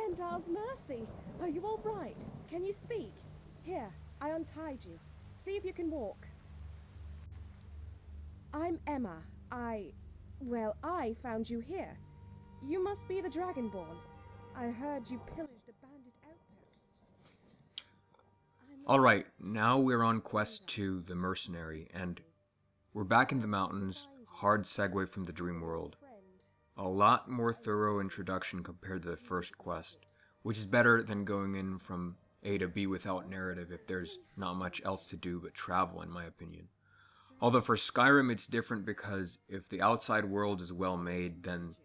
Elendil's mercy! Are you all right? Can you speak? Here, I untied you. See if you can walk. I'm Emma. I found you here. You must be the Dragonborn. I heard you pillaged a bandit outpost. Alright, now we're on quest to the Mercenary, and we're back in the mountains, hard segue from the dream world. A lot more thorough introduction compared to the first quest, which is better than going in from A to B without narrative if there's not much else to do but travel, in my opinion. Although for Skyrim it's different because if the outside world is well made, then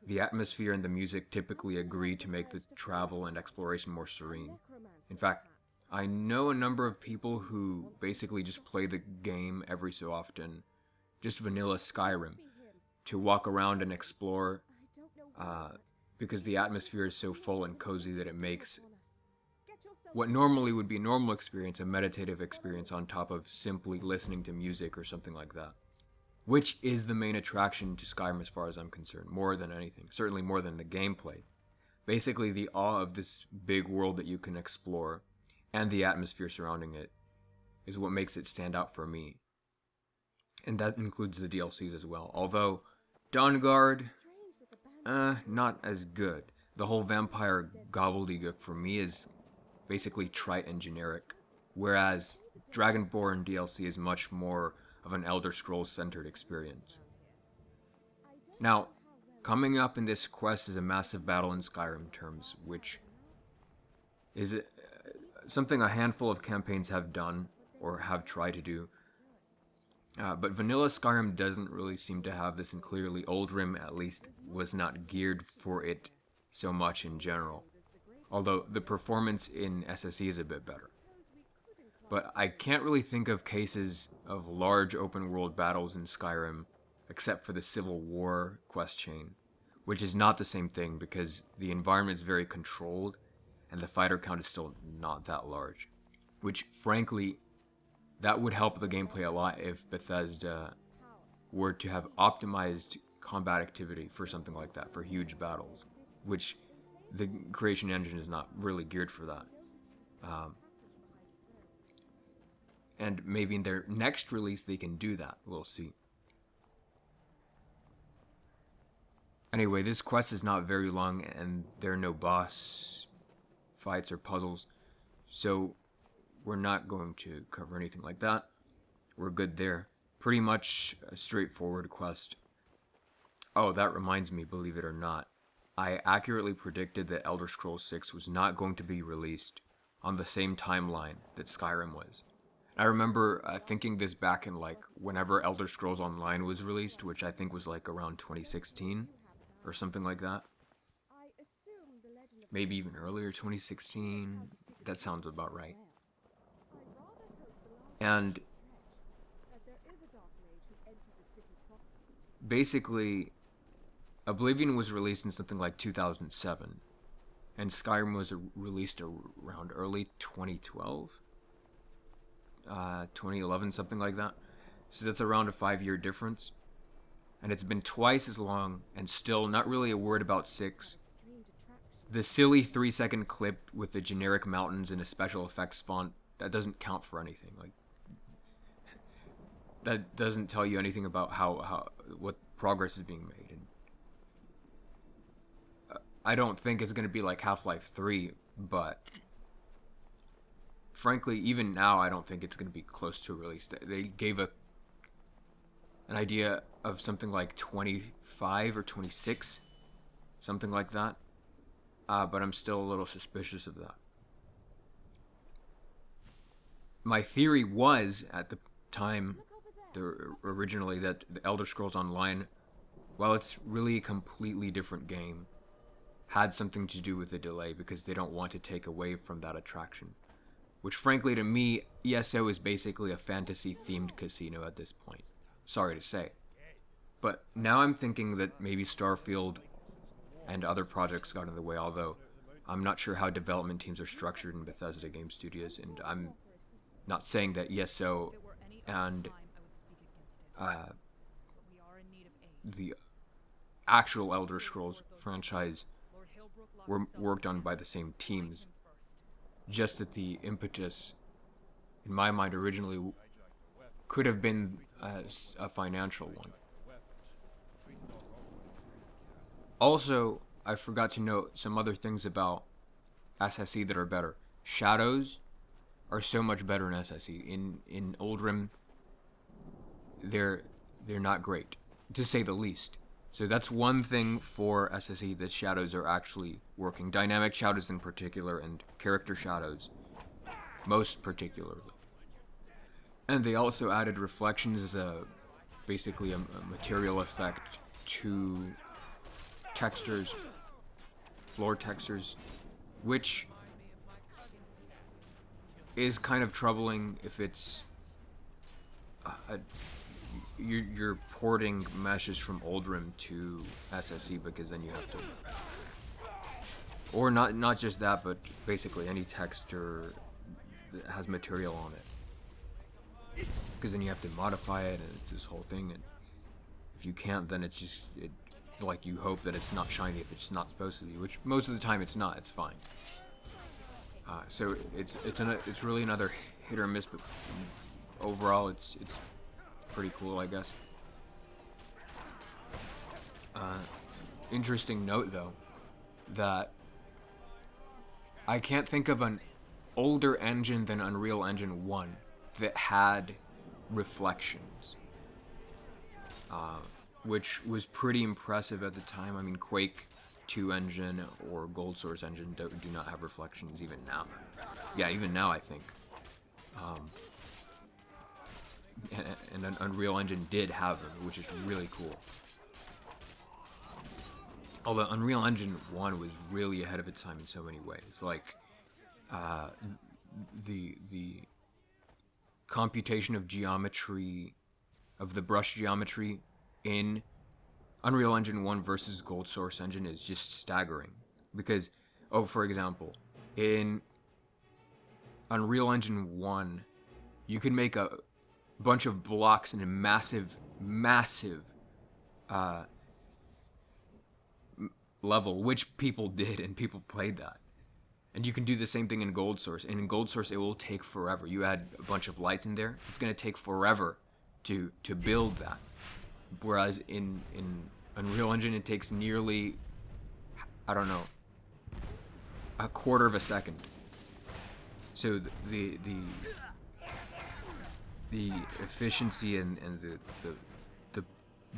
the atmosphere and the music typically agree to make the travel and exploration more serene. In fact, I know a number of people who basically just play the game every so often, just vanilla Skyrim, to walk around and explore, because the atmosphere is so full and cozy that it makes what normally would be a normal experience a meditative experience on top of simply listening to music or something like that. Which is the main attraction to Skyrim as far as I'm concerned, more than anything, certainly more than the gameplay. Basically the awe of this big world that you can explore, and the atmosphere surrounding it, is what makes it stand out for me. And that includes the DLCs as well. Although, Dawnguard, not as good. The whole vampire gobbledygook for me is basically trite and generic, whereas Dragonborn DLC is much more of an Elder Scrolls centered experience. Now, coming up in this quest is a massive battle in Skyrim terms, which is something a handful of campaigns have done, or have tried to do. But vanilla Skyrim doesn't really seem to have this, and clearly Oldrim at least was not geared for it so much in general. Although the performance in SSE is a bit better. But I can't really think of cases of large open world battles in Skyrim, except for the Civil War quest chain, which is not the same thing because the environment is very controlled, and the fighter count is still not that large. Which, frankly, that would help the gameplay a lot if Bethesda were to have optimized combat activity for something like that, for huge battles. Which the creation engine is not really geared for that. And maybe in their next release they can do that. We'll see. Anyway, this quest is not very long, and there are no boss fights or puzzles, so we're not going to cover anything like that. We're good there. Pretty much a straightforward quest. Oh, that reminds me, believe it or not, I accurately predicted that Elder Scrolls 6 was not going to be released on the same timeline that Skyrim was. I remember thinking this back in whenever Elder Scrolls Online was released, which I think was around 2016 or something like that. Maybe even earlier, 2016. That sounds about right. And basically, Oblivion was released in something like 2007, and Skyrim was released around early 2012, 2011, something like that. So that's around a 5-year difference, and it's been twice as long, and still not really a word about 6. The silly 3-second clip with the generic mountains and a special effects font, that doesn't count for anything. That doesn't tell you anything about what progress is being made. And I don't think it's going to be like Half-Life 3, but frankly, even now, I don't think it's going to be close to a release. They gave an idea of something like 25 or 26, something like that. But I'm still a little suspicious of that. My theory was, at the time, originally, that the Elder Scrolls Online, while it's really a completely different game, had something to do with the delay because they don't want to take away from that attraction. Which, frankly, to me, ESO is basically a fantasy-themed casino at this point. Sorry to say. But now I'm thinking that maybe Starfield and other projects got in the way, although I'm not sure how development teams are structured in Bethesda Game Studios, and I'm not saying that ESO and the actual Elder Scrolls franchise were worked on by the same teams. Just that the impetus, in my mind, originally could have been a financial one. Also, I forgot to note some other things about SSE that are better. Shadows are so much better in SSE. In Oldrim, they're not great, to say the least. So that's one thing for SSE, that shadows are actually working. Dynamic shadows in particular, and character shadows most particularly. And they also added reflections as basically a material effect to textures, floor textures, which is kind of troubling if it's you're porting meshes from Oldrim to SSE, because then you have to, or not just that, but basically any texture that has material on it, because then you have to modify it, and it's this whole thing. And if you can't, then it's just like you hope that it's not shiny if it's not supposed to be, which most of the time it's not. It's fine. So it's really another hit or miss, but overall it's pretty cool, I guess. Interesting note though, that I can't think of an older engine than Unreal Engine 1 that had reflections, which was pretty impressive at the time. I mean, Quake 2 engine or Gold Source engine do not have reflections even now. Yeah, even now I think. And an Unreal Engine did have them, which is really cool. Although Unreal Engine 1 was really ahead of its time in so many ways. Like, the computation of geometry, of the brush geometry in Unreal Engine 1 versus Gold Source Engine is just staggering. Because, for example, in Unreal Engine 1, you could make a bunch of blocks in a massive level, which people did, and people played that. And you can do the same thing in Gold Source. And in Gold Source, it will take forever. You add a bunch of lights in there, it's going to take forever to build that. Whereas in Unreal Engine, it takes nearly, I don't know, a quarter of a second. So the efficiency and the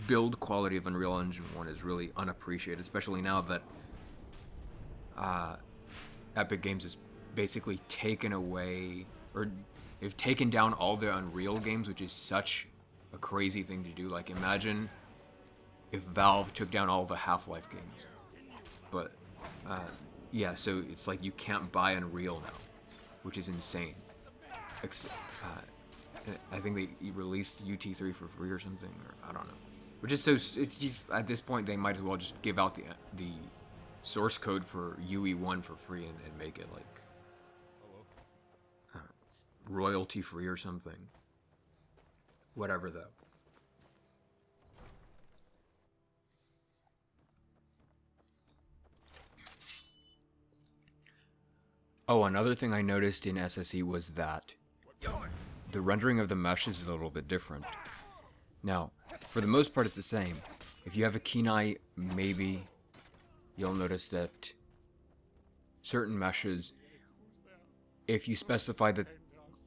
build quality of Unreal Engine 1 is really unappreciated, especially now that Epic Games has basically taken away, or they've taken down all the Unreal games, which is such a crazy thing to do. Like, imagine if Valve took down all the Half-Life games. But yeah, so it's like you can't buy Unreal now, which is insane. I think they released UT3 for free or something, or I don't know. Which is so, it's just, at this point they might as well just give out the source code for UE1 for free and make it like royalty free or something. Whatever though. Oh, another thing I noticed in SSE was that the rendering of the meshes is a little bit different. Now, for the most part it's the same. If you have a keen eye, maybe you'll notice that certain meshes, if you specify that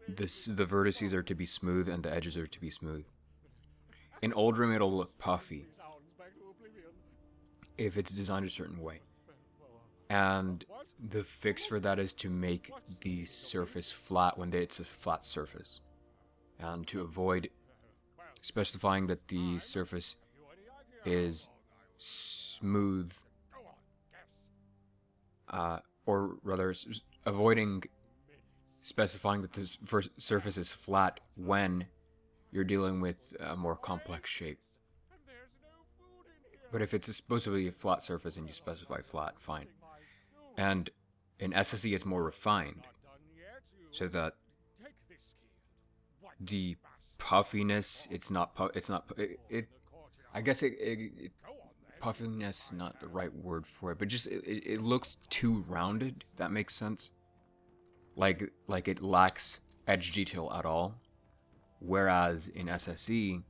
the vertices are to be smooth and the edges are to be smooth, in Oldrim it'll look puffy if it's designed a certain way. And the fix for that is to make the surface flat when it's a flat surface, and to avoid specifying that the surface is smooth, or rather avoiding specifying that the surface is flat when you're dealing with a more complex shape. But if it's supposed to be a flat surface and you specify flat, fine. And in SSE it's more refined, so that the puffiness, I guess puffiness, not the right word for it, but just it looks too rounded. If that makes sense. Like it lacks edge detail at all. Whereas in SSE,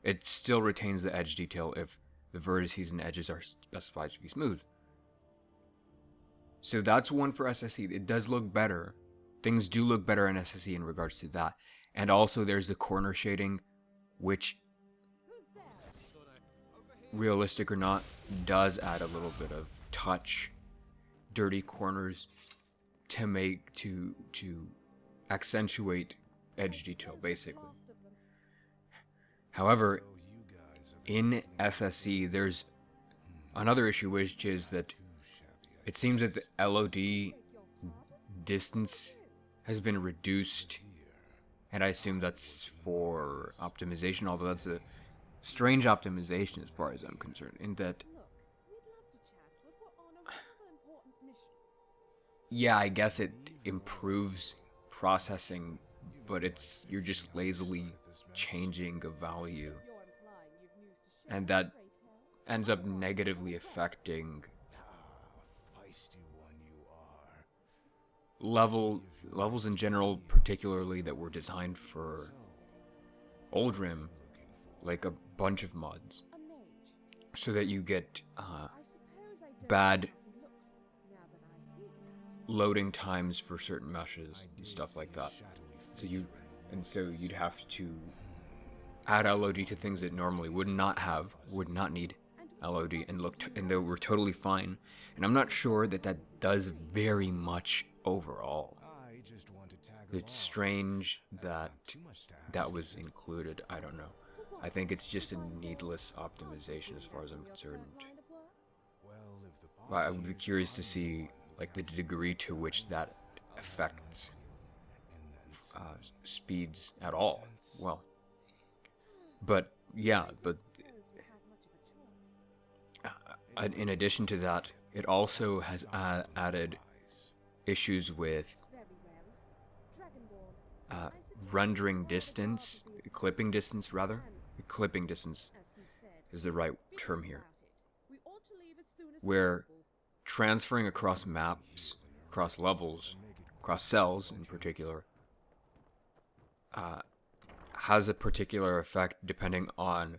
it still retains the edge detail if the vertices and edges are specified to be smooth. So that's one for SSE. It does look better. Things do look better in SSE in regards to that. And also there's the corner shading, which, realistic or not, does add a little bit of touch, dirty corners to accentuate edge detail, basically. However, in SSE, there's another issue, which is that it seems that the LOD distance has been reduced, and I assume that's for optimization, although that's a strange optimization as far as I'm concerned, in that, yeah, I guess it improves processing, but you're just lazily changing a value, and that ends up negatively affecting levels in general, particularly that were designed for Oldrim, like a bunch of mods, so that you get bad loading times for certain meshes and stuff like that. So you'd have to add LOD to things that normally would not need LOD, and they were totally fine. And I'm not sure that does very much overall. It's strange that was included. I don't know. I think it's just a needless optimization as far as I'm concerned. But I would be curious to see like the degree to which that affects speeds at all. Well, but yeah, in addition to that, it also has added issues with rendering distance, clipping distance is the right term here, where transferring across maps, across levels, across cells in particular, has a particular effect depending on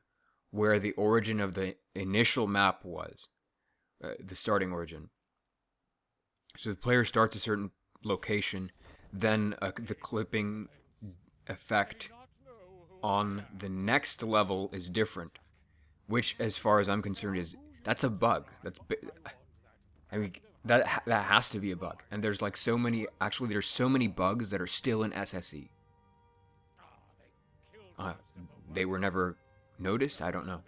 where the origin of the initial map was, the starting origin. So the player starts a certain location, then the clipping effect on the next level is different, which, as far as I'm concerned, that's a bug. That has to be a bug. And there's like so many bugs that are still in SSE. They were never noticed? I don't know.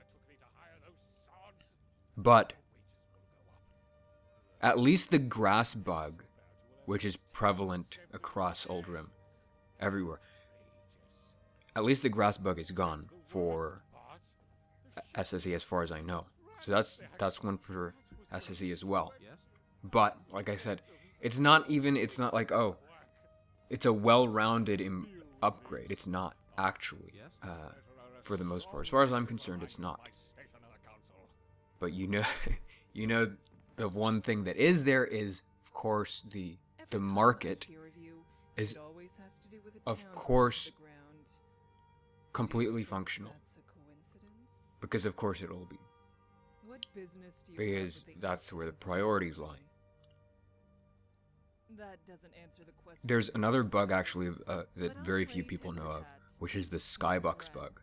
But at least the grass bug, which is prevalent across Oldrim, everywhere, at least the grass bug is gone for SSE as far as I know. So that's one for SSE as well. But like I said, it's not like, oh, it's a well-rounded upgrade. It's not actually, for the most part. As far as I'm concerned, it's not. But you know, the one thing that is there is, of course, the market is, of course, completely functional. Because of course it will be. Because that's where the priorities lie. There's another bug actually that very few people know of, which is the skybox bug,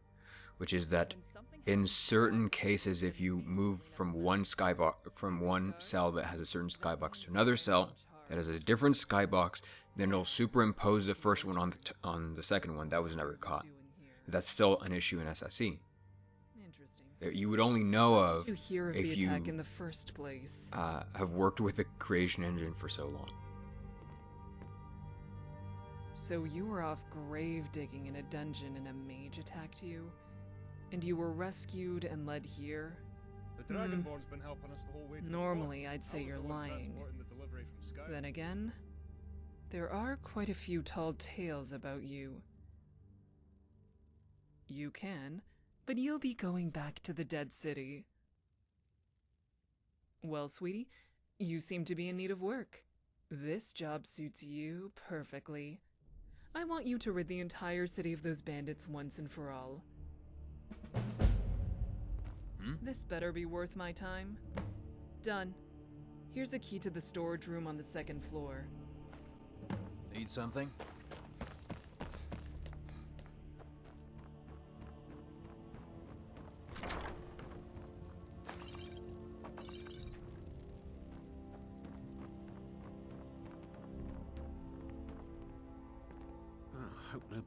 which is that in certain cases, if you move from one cell that has a certain skybox to another cell that has a different skybox, then it'll superimpose the first one on the second one. That was never caught. That's still an issue in SSE. That you would only know of if you in the first place. Have worked with the creation engine for so long. So you were off grave digging in a dungeon and a mage attacked you? And you were rescued and led here? The Dragonborn's been helping us the whole way to Normally, I'd say you're lying. Then again, there are quite a few tall tales about you. You can, but you'll be going back to the Dead City. Well, sweetie, you seem to be in need of work. This job suits you perfectly. I want you to rid the entire city of those bandits once and for all. This better be worth my time. Done. Here's a key to the storage room on the second floor. Need something? Hope no